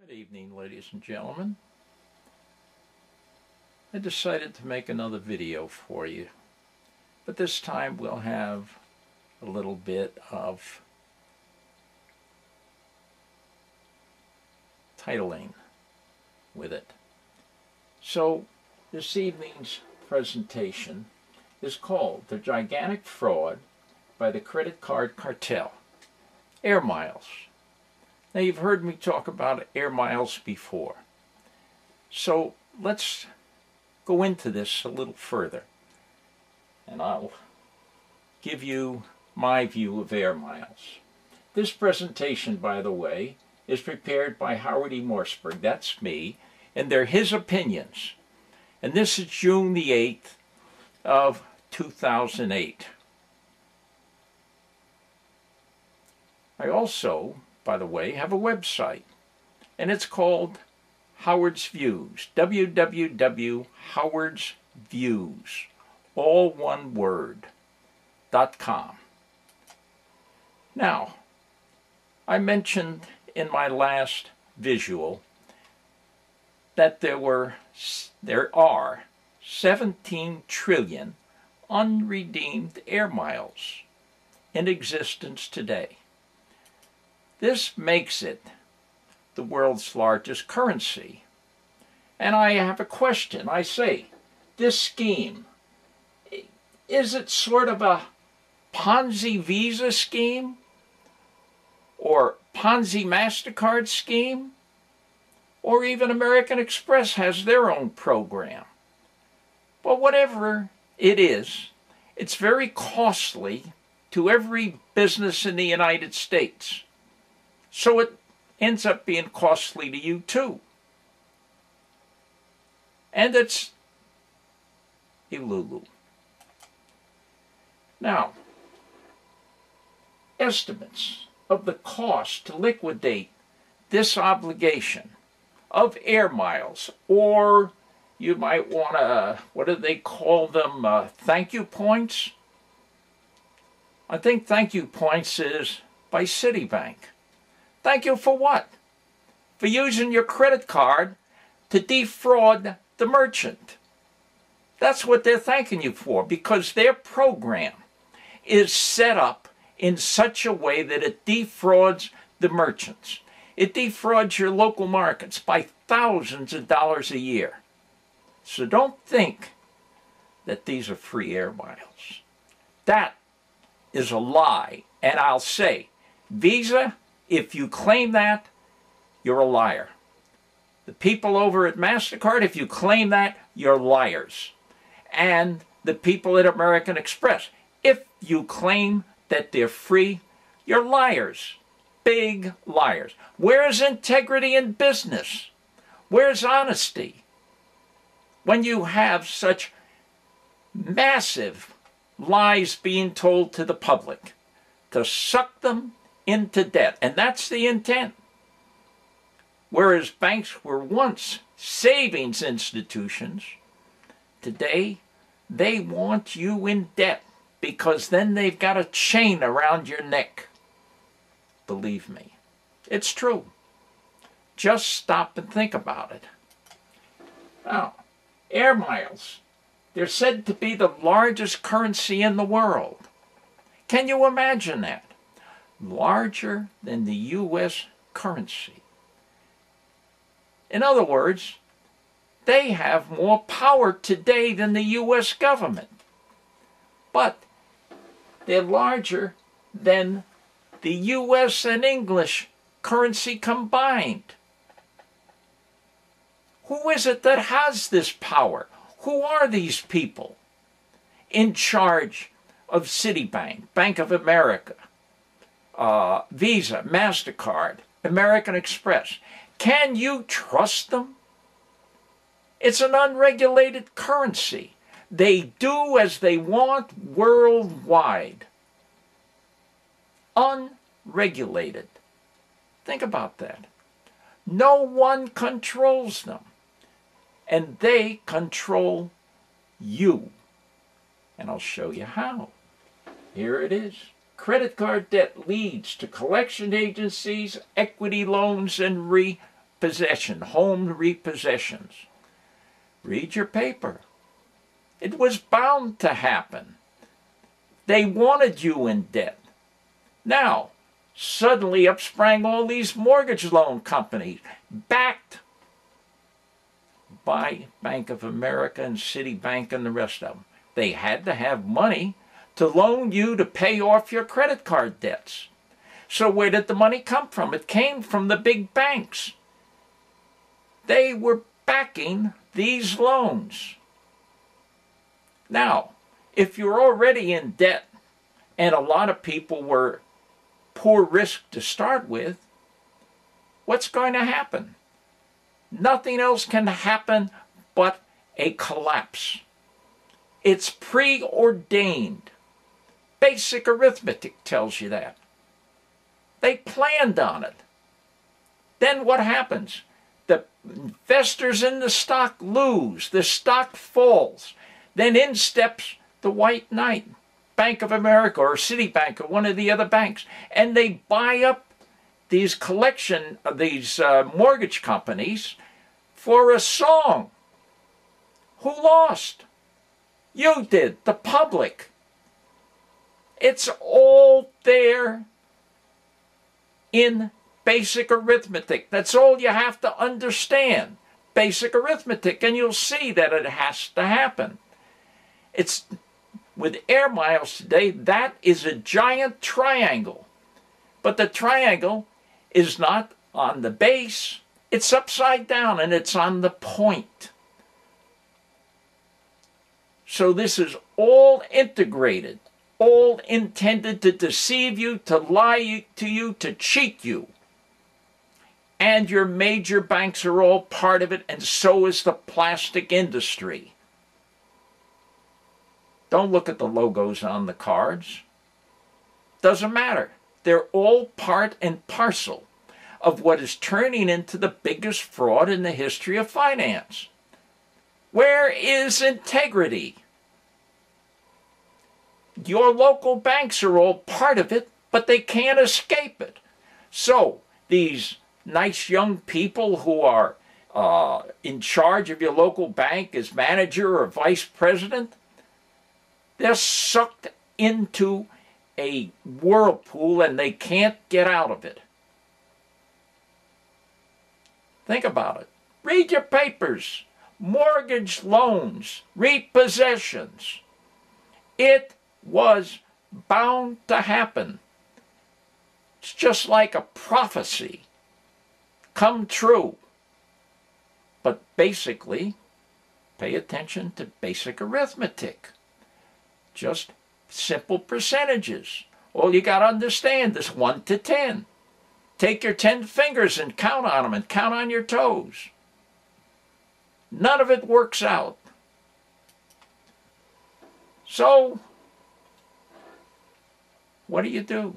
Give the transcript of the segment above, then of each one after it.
Good evening, ladies and gentlemen. I decided to make another video for you, but this time we'll have a little bit of titling with it. So this evening's presentation is called The Gigantic Fraud by the Credit Card Cartel, Air Miles. Now, you've heard me talk about air miles before, so let's go into this a little further, and I'll give you my view of air miles. This presentation, by the way, is prepared by Howard E. Morseberg, that's me, and they're his opinions. And this is June the 8th of 2008. I also, by the way, have a website, and it's called Howard's Views, www.howardsviews, all one word, .com. Now, I mentioned in my last visual that there are 17 trillion unredeemed air miles in existence today. This makes it the world's largest currency. And I have a question. I say, this scheme, is it sort of a Ponzi Visa scheme? Or Ponzi MasterCard scheme? Or even American Express has their own program? But whatever it is, it's very costly to every business in the United States. So it ends up being costly to you too. And it's Ilulu. Now, estimates of the cost to liquidate this obligation of air miles, or you might want to, what do they call them, thank you points? I think thank you points is by Citibank. Thank you for what? For using your credit card to defraud the merchant. That's what they're thanking you for, because their program is set up in such a way that it defrauds the merchants. It defrauds your local markets by thousands of dollars a year. So don't think that these are free air miles. That is a lie. And I'll say, Visa, if you claim that, you're a liar. The people over at MasterCard, if you claim that, you're liars. And the people at American Express, if you claim that they're free, you're liars. Big liars. Where's integrity in business? Where's honesty? When you have such massive lies being told to the public to suck them into debt, and that's the intent. Whereas banks were once savings institutions, today they want you in debt because then they've got a chain around your neck. Believe me, it's true. Just stop and think about it. Now, air miles, they're said to be the largest currency in the world. Can you imagine that? Larger than the U.S. currency. In other words, they have more power today than the U.S. government. But they're larger than the U.S. and English currency combined. Who is it that has this power? Who are these people in charge of Citibank, Bank of America, Visa, MasterCard, American Express? Can you trust them? It's an unregulated currency. They do as they want worldwide. Unregulated. Think about that. No one controls them. And they control you. And I'll show you how. Here it is. Credit card debt leads to collection agencies, equity loans, and repossession, home repossessions. Read your paper. It was bound to happen. They wanted you in debt. Now, suddenly up sprang all these mortgage loan companies, backed by Bank of America and Citibank and the rest of them. They had to have money to loan you to pay off your credit card debts. So where did the money come from? It came from the big banks. They were backing these loans. Now, if you're already in debt, and a lot of people were poor risk to start with, what's going to happen? Nothing else can happen but a collapse. It's preordained. Basic arithmetic tells you that. They planned on it. Then what happens? The investors in the stock lose. The stock falls. Then in steps the white knight, Bank of America or Citibank or one of the other banks, and they buy up these mortgage companies for a song. Who lost? You did, the public. It's all there in basic arithmetic. That's all you have to understand. Basic arithmetic, and you'll see that it has to happen. It's with air miles today, that is a giant triangle. But the triangle is not on the base, it's upside down and it's on the point. So this is all integrated, all intended to deceive you, to lie to you, to cheat you. And your major banks are all part of it, and so is the plastic industry. Don't look at the logos on the cards. Doesn't matter. They're all part and parcel of what is turning into the biggest fraud in the history of finance. Where is integrity? Your local banks are all part of it, but they can't escape it. So these nice young people who are in charge of your local bank as manager or vice president, they're sucked into a whirlpool and they can't get out of it. Think about it. Read your papers. Mortgage loans, repossessions. It was bound to happen. It's just like a prophecy come true. But basically, pay attention to basic arithmetic. Just simple percentages. All you got to understand is 1 to 10. Take your 10 fingers and count on them and count on your toes. None of it works out. So, what do?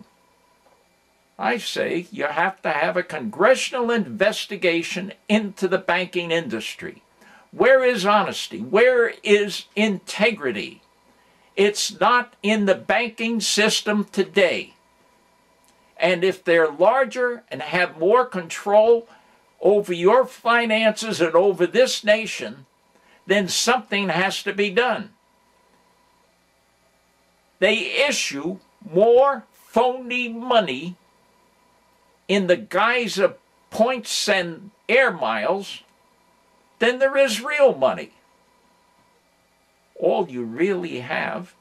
I say you have to have a congressional investigation into the banking industry. Where is honesty? Where is integrity? It's not in the banking system today. And if they're larger and have more control over your finances and over this nation, then something has to be done. They issue more phony money in the guise of points and air miles than there is real money. All you really have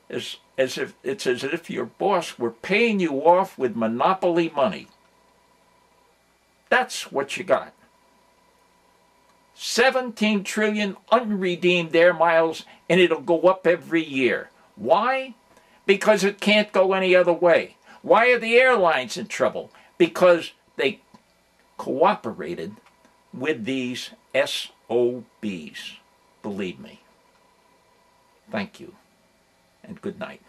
is as if your boss were paying you off with monopoly money. That's what you got. 17 trillion unredeemed air miles, and it'll go up every year. Why? Because it can't go any other way. Why are the airlines in trouble? Because they cooperated with these SOBs. Believe me. Thank you, and good night.